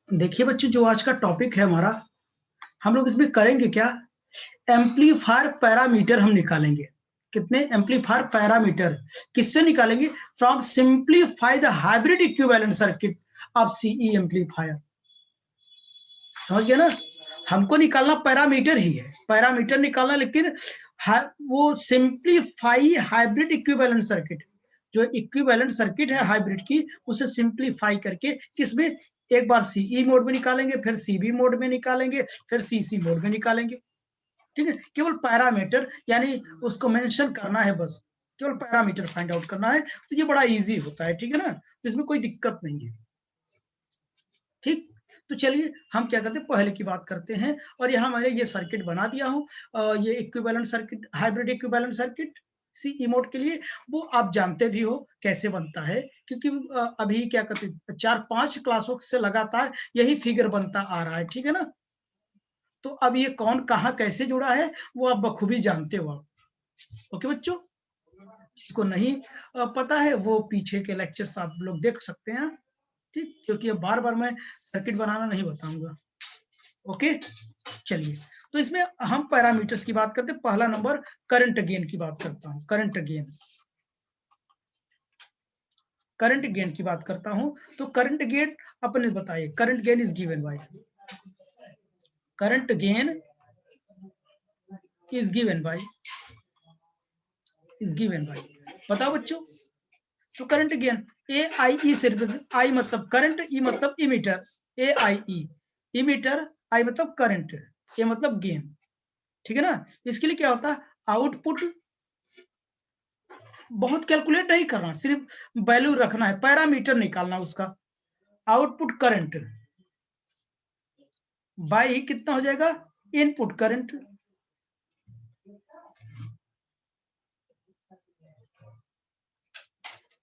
देखिए बच्चों, जो आज का टॉपिक है हमारा, हम लोग इसमें करेंगे क्या? एम्पलीफायर पैरामीटर हम निकालेंगे। कितने एम्पलीफायर पैरामीटर किससे निकालेंगे? From simplify the hybrid equivalent circuit of CE amplifier. समझ गए ना? हमको निकालना पैरामीटर ही है, पैरामीटर निकालना, लेकिन वो सिंप्लीफाई हाइब्रिड इक्विवेलेंट सर्किट, जो इक्विवेलेंट सर्किट है हाइब्रिड की, उसे सिंप्लीफाई करके किसमें? एक बार सीई मोड में निकालेंगे, फिर सीबी मोड में निकालेंगे, फिर सीसी मोड में निकालेंगे। ठीक है, केवल पैरामीटर यानी उसको मेंशन करना है, बस केवल पैरामीटर फाइंड आउट करना है, तो ये बड़ा इजी होता है। ठीक है ना, तो इसमें कोई दिक्कत नहीं है। ठीक, तो चलिए हम क्या करते हैं, पहले की बात करते हैं। और यहाँ मैंने ये सर्किट बना दिया हूँ, ये equivalent circuit, hybrid equivalent circuit CE mode के लिए। वो आप जानते भी हो कैसे बनता है, क्योंकि अभी क्या कहते हैं, 4-5 क्लासों से लगातार यही फिगर बनता आ रहा है। ठीक है ना, तो अब ये कौन कहाँ कैसे जुड़ा है वो आप बखूबी जानते हो आप। ओके बच्चों, जिसको नहीं पता है वो पीछे के लेक्चर्स आप लोग देख सकते हैं। ठीक, क्योंकि अब बार बार मैं सर्किट बनाना नहीं बताऊंगा। ओके, चलिए, तो इसमें हम पैरामीटर्स की बात करते हैं। पहला नंबर करंट गेन की बात करता हूं। करंट गेन, करंट गेन की बात करता हूं। तो करंट गेन अपने बताइए, current gain is given bye, current gain is given bye, is given bye, बताओ बच्चों। तो करंट गेन ए आई ई से, आई मतलब करंट, ई मतलब emitter, A I E emitter, आई मतलब करंट, ए मतलब गेन। ठीक है ना, इसके लिए क्या होता है, आउटपुट, बहुत कैलकुलेट नहीं करना, सिर्फ वैल्यू रखना है, पैरामीटर निकालना उसका। आउटपुट करंट बाई कितना हो जाएगा, इनपुट करंट।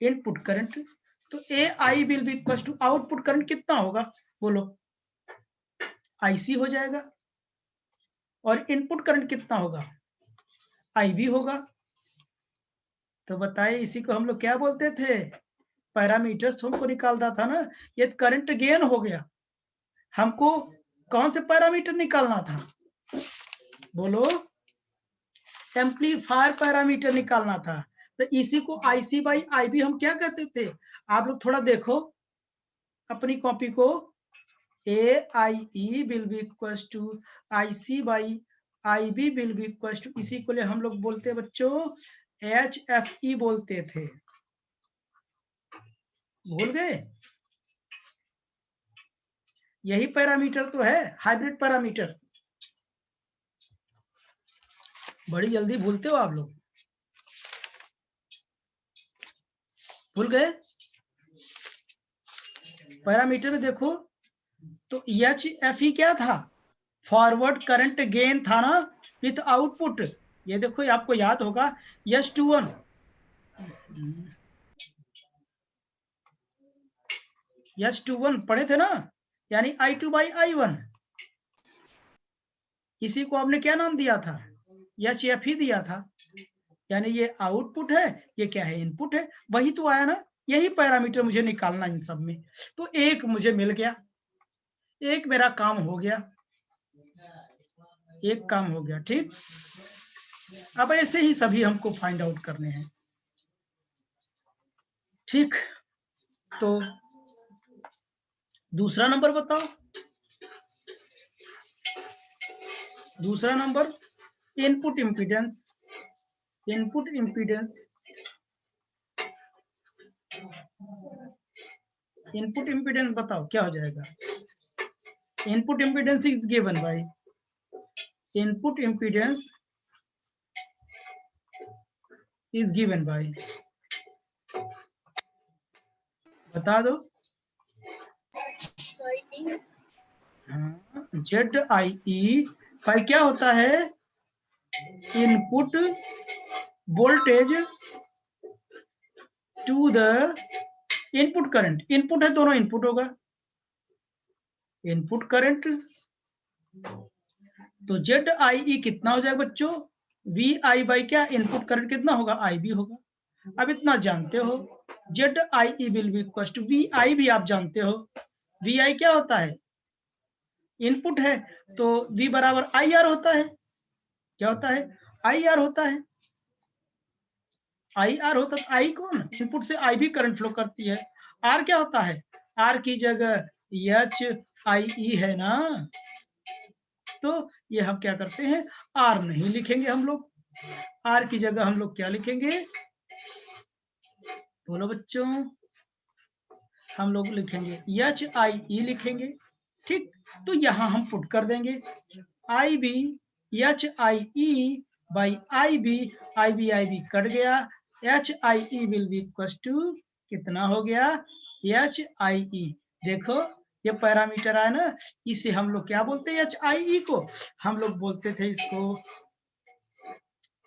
इनपुट करंट, तो A I will be equal to, output current कितना होगा बोलो, आईसी हो जाएगा। और इनपुट करंट कितना होगा, आईबी होगा। तो बताइए, इसी को हम लोग क्या बोलते थे, पैरामीटर्स तुमको निकालता था ना, ये करंट गेन हो गया। हमको कौन से पैरामीटर निकालना था बोलो, एम्पलीफायर पैरामीटर निकालना था। तो इसी को आईसी बाई आईबी हम क्या कहते थे, आप लोग थोड़ा देखो अपनी कॉपी को। A I E will be equal to IC by IB will be equal to, इसी को ले हम लोग बोलते बच्चों एच एफ ई बोलते थे, भूल गए? यही पैरामीटर तो है हाइब्रिड पैरामीटर। बड़ी जल्दी भूलते हो आप लोग, भूल गए? पैरामीटर में देखो, तो एच एफ ई क्या था, फॉरवर्ड करंट गेन था ना, विथ आउटपुट। ये देखो, आपको याद होगा, S21, S21 पढ़े थे ना, यानी I2 बाई I1। इसी को आपने क्या नाम दिया था, एच एफ ही दिया था। यानी ये आउटपुट है, ये क्या है, इनपुट है। वही तो आया ना, यही पैरामीटर मुझे निकालना इन सब में। तो एक मुझे मिल गया, एक मेरा काम हो गया, एक काम हो गया। ठीक, अब ऐसे ही सभी हमको फाइंड आउट करने हैं। ठीक, तो दूसरा नंबर बताओ, दूसरा number input impedance, input impedance, input impedance बताओ क्या हो जाएगा। Input impedance is given by, input impedance is given by, बता दो। जेड आई ई का क्या होता है, input voltage to the input current, input है, दोनों इनपुट होगा, इनपुट करंट। तो जेड आई ई कितना हो जाएगा बच्चों, वी आई बाई क्या, इनपुट करंट कितना होगा, आई बी होगा। अब इतना जानते हो, Z I E will be equal to V I भी आप जानते हो, वी आई क्या होता है, इनपुट है तो V बराबर IR होता है। क्या होता है? IR होता है। IR होता है। I कौन? इनपुट से I भी करंट फ्लो करती है। R क्या होता है? R की जगह HIE है ना, तो ये हम क्या करते हैं, R नहीं लिखेंगे हम लोग। R की जगह हम लोग क्या लिखेंगे? बोलो बच्चों, हम लोग लिखेंगे HIE लिखेंगे। ठीक, तो यहां हम पुट कर देंगे IB HIE by IB cut गया, HIE will be equal to कितना हो गया? HIE। देखो ये पैरामीटर है ना, इसे हम लोग क्या बोलते हैं? HIE को हम लोग बोलते थे, इसको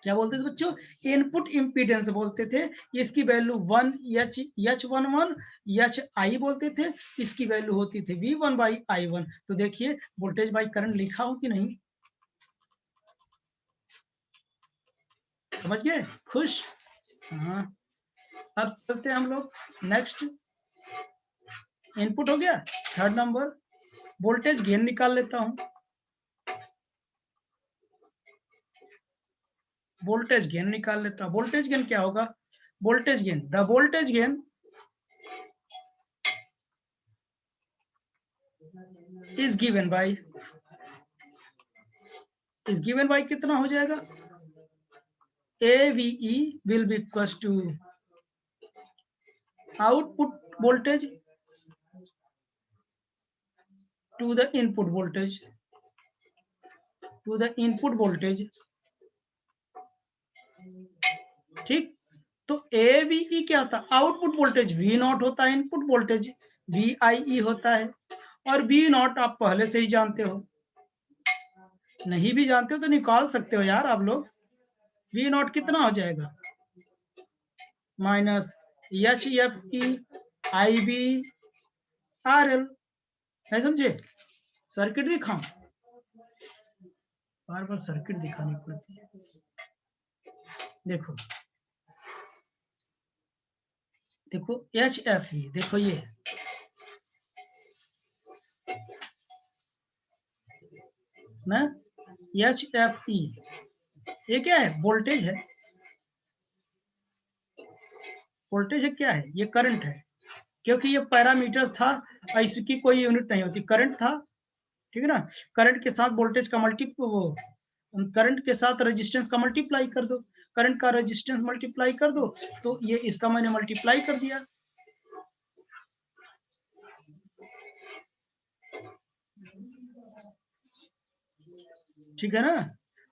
क्या बोलते थे बच्चों? इनपुट इम्पीडेंस बोलते थे। इसकी वैल्यू 1 H11 HI बोलते थे। इसकी वैल्यू होती थी V1 बाई I1। तो देखिए वोल्टेज बाई करंट लिखा हो कि नहीं? समझ गए? खुश? हाँ, अब चलते हैं हम लोग नेक्स्ट। इनपुट हो गया। थर्ड नंबर, वोल्टेज गेन निकाल लेता हूं। वोल्टेज गेन निकाल लेता हूं। वोल्टेज गेन क्या होगा? Voltage gain, the voltage gain is given by कितना हो जाएगा? AVE will be equals to output voltage to the input voltage, ठीक। तो AVE क्या होता है? Output voltage. V नॉट होता है इनपुट वोल्टेज, VIE होता है। और V नॉट आप पहले से ही जानते हो, नहीं भी जानते हो तो निकाल सकते हो यार आप लोग। V नॉट कितना हो जाएगा? Minus HFE IB RL। है समझे? सर्किट दिखाऊं? बार बार सर्किट दिखानी पड़ती है। देखो देखो HFE, देखो ये ना, HFE ये क्या है? वोल्टेज है। वोल्टेज है, क्या है? ये करंट है, क्योंकि ये पैरामीटर्स था, इसकी कोई यूनिट नहीं होती, करंट था। ठीक है ना? करंट के साथ वोल्टेज का करंट के साथ रेजिस्टेंस का मल्टीप्लाई कर दो, करंट का रेजिस्टेंस मल्टीप्लाई कर दो, तो ये इसका मैंने मल्टीप्लाई कर दिया। ठीक है ना?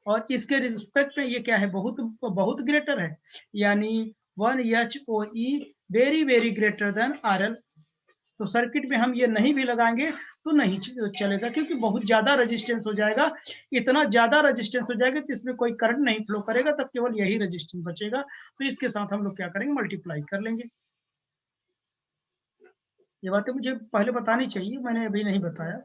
और इसके रिस्पेक्ट में ये क्या है? बहुत ग्रेटर है, यानी 1 HOE very very greater than RL। तो सर्किट में हम ये नहीं भी लगाएंगे तो नहीं चलेगा, क्योंकि बहुत ज्यादा रेजिस्टेंस हो जाएगा। इतना ज्यादा रेजिस्टेंस हो जाएगा तो इसमें कोई करंट नहीं फ्लो करेगा, तब केवल यही रेजिस्टेंस बचेगा। तो इसके साथ हम लोग क्या करेंगे? मल्टीप्लाई कर लेंगे। ये बातें मुझे पहले बतानी चाहिए, मैंने अभी नहीं बताया।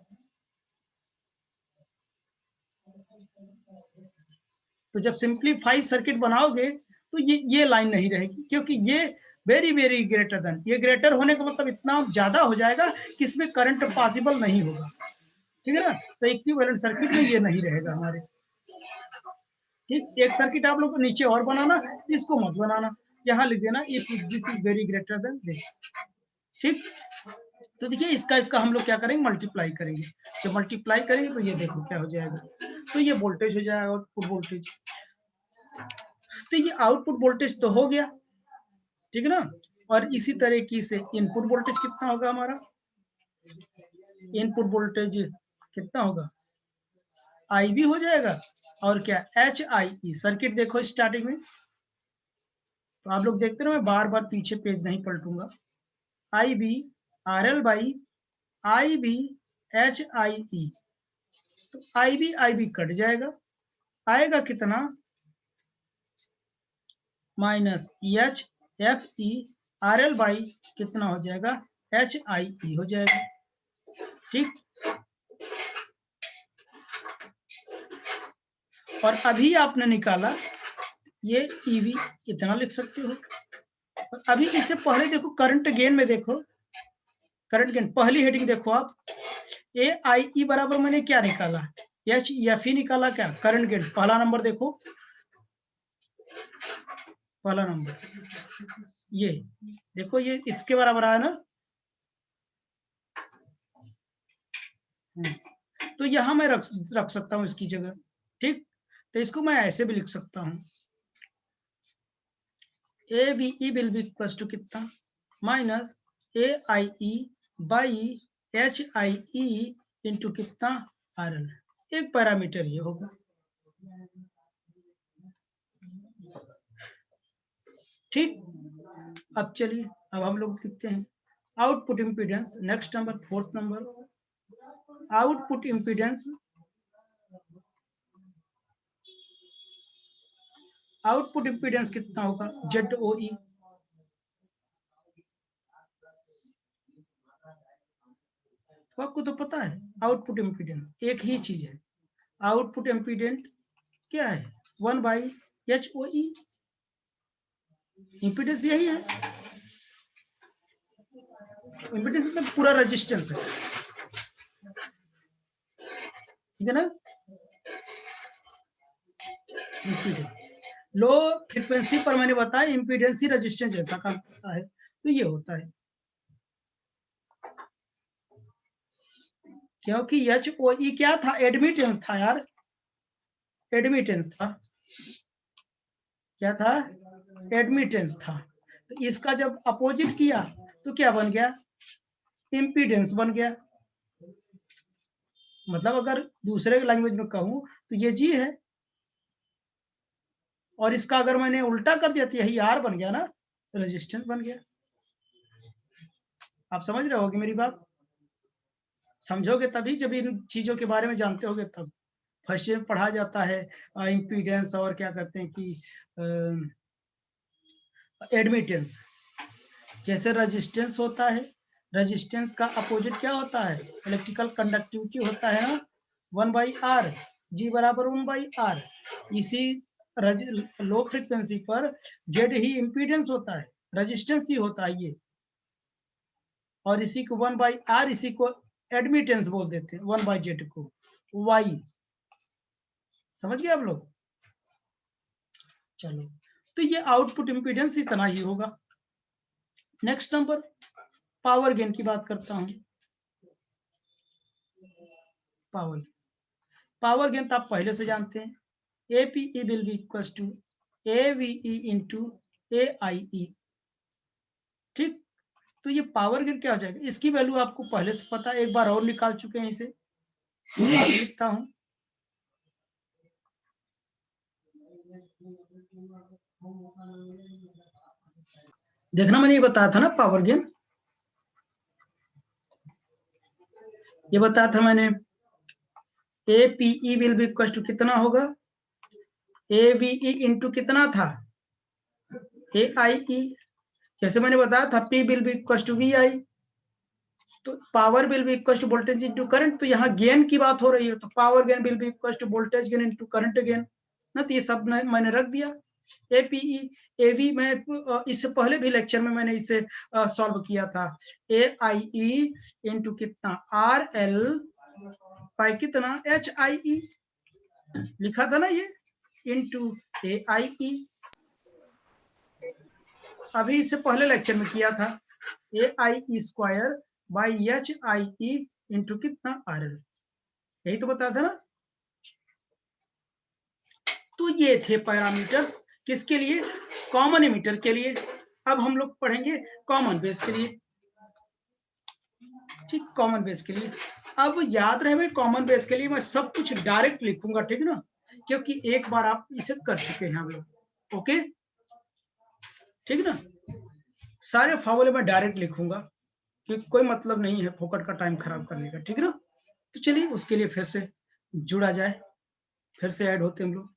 तो जब सिंपलीफाई सर्किट बनाओगे तो ये लाइन नहीं रहेगी, क्योंकि ये वेरी वेरी ग्रेटर देन, ये ग्रेटर होने का मतलब इतना ज्यादा हो जाएगा कि इसमें करंट पॉसिबल नहीं होगा। ठीक है ना? तो इक्विवेलेंट सर्किट में ये नहीं रहेगा हमारे। ठीक, एक सर्किट आप लोग को नीचे और बनाना, इसको मत बनाना, यहाँ लिख देना if this is very greater than this. ठीक, तो देखिए इसका हम लोग क्या करेंगे? मल्टीप्लाई करेंगे। जब मल्टीप्लाई करेंगे तो ये देखो क्या हो जाएगा, तो ये वोल्टेज हो जाएगा, आउटपुट वोल्टेज। तो ये आउटपुट वोल्टेज तो हो गया, ठीक है ना? और इसी तरीके से इनपुट वोल्टेज कितना होगा हमारा? इनपुट वोल्टेज कितना होगा? IB हो जाएगा, और क्या? HIE। सर्किट देखो स्टार्टिंग में, तो आप लोग देखते रहो, मैं बार बार पीछे पेज नहीं पलटूंगा। IB RL by IB HIE। तो IB कट जाएगा, आएगा कितना? माइनस HFE RL बाई कितना हो जाएगा? HIE हो जाएगा। ठीक, और अभी आपने निकाला ये EV, इतना लिख सकते हो। और अभी इससे पहले देखो करंट गेन में, देखो करंट गेन पहली हेडिंग देखो आप, ए आई ई बराबर मैंने क्या निकाला, एच एफ ई निकाला, क्या करंट गेन। पहला नंबर देखो, पहला नंबर ये देखो, ये इसके बराबर आया ना। तो यहां मैं रख सकता हूं इसकी जगह, ठीक। तो इसको मैं ऐसे भी लिख सकता हूं, A V E will be equal to कितना, minus A I E by H I E into कितना, आर एल। एक पैरामीटर ये होगा, ठीक। अब चलिए, अब हम लोग लिखते हैं output impedance. Next number, fourth number, output impedance. Output impedance कितना होगा, ZOE। तो आपको तो पता है आउटपुट इम्पीडेंस एक ही चीज है। आउटपुट इम्पीडेंट क्या है, 1/HOE। इम्पीडेंस यही है, इम्पीडेंस मतलब पूरा रेजिस्टेंस है, ठीक है ना। लो फ्रीक्वेंसी पर मैंने बताया इम्पीडेंस ही रेजिस्टेंस जैसा काम करता है, तो ये होता है। क्योंकि HOE क्या था, एडमिटेंस था यार, एडमिटेंस था, क्या था, एडमिटेंस था। तो इसका जब अपोजिट किया तो क्या बन गया, इम्पीडेंस बन गया। मतलब अगर दूसरे लैंग्वेज में कहूं तो ये जी है, और इसका अगर मैंने उल्टा कर दिया तो यही आर बन गया ना, रेजिस्टेंस बन गया। आप समझ रहे होगे मेरी बात, समझोगे तभी जब इन चीजों के बारे में जानते होगे तब। फर्स्ट ईयर में पढ़ा जाता है इम्पीडेंस और क्या कहते हैं कि एडमिटेंस। जैसे रेजिस्टेंस होता है, रेजिस्टेंस का अपोजिट क्या होता है, इलेक्ट्रिकल कंडक्टिविटी होता है ना, 1/R, जी बराबर 1/R। इसी लो फ्रीक्वेंसी पर जेड ही इम्पीडेंस होता है, रेजिस्टेंस ही होता है ये, और इसी को 1/R, इसी को एडमिटेंस बोल देते हैं, 1/Z को वाई। समझ गए आप लोग, चलो। तो ये आउटपुट इम्पीडेंस इतना ही होगा। नेक्स्ट नंबर, पावर गेन की बात करता हूं। पावर गेन तो आप पहले से जानते हैं, APE will be equal to AVE into AIE, ठीक। तो ये पावर गेन क्या हो जाएगा, इसकी वैल्यू आपको पहले से पता है, एक बार और निकाल चुके हैं इसे, लिखता हूं। देखना, मैंने ये बताया था ना पावर गेन, ये बताया था मैंने, APE will be equal to कितना होगा, AVE इंटू कितना था, AIE। जैसे मैंने बताया था P will be equal to VI, तो power will be equal to voltage into current. तो यहाँ गेन की बात हो रही है, तो power gain will be equal to voltage gain into current gain ना। तो ये सब मैंने रख दिया। APE AV में इससे पहले भी लेक्चर में मैंने इसे सॉल्व किया था, AIE इंटू कितना, RL बाई कितना, HIE, लिखा था ना ये, इंटू AIE। अभी इससे पहले लेक्चर में किया था, AIE square by HIE into कितना, RL, यही तो बताया था ना। तो ये थे पैरामीटर्स, किसके लिए, कॉमन एमिटर के लिए। अब हम लोग पढ़ेंगे कॉमन बेस के लिए, ठीक, कॉमन बेस के लिए। अब याद रहे भाई, कॉमन बेस के लिए मैं सब कुछ डायरेक्ट लिखूंगा, ठीक ना, क्योंकि एक बार आप इसे कर चुके हैं हम लोग, ओके, ठीक ना। सारे फॉर्मूले में डायरेक्ट लिखूंगा, क्योंकि कोई मतलब नहीं है फोकट का टाइम खराब करने का, ठीक ना। तो चलिए उसके लिए फिर से जुड़ा जाए, फिर से ऐड होते हम लोग।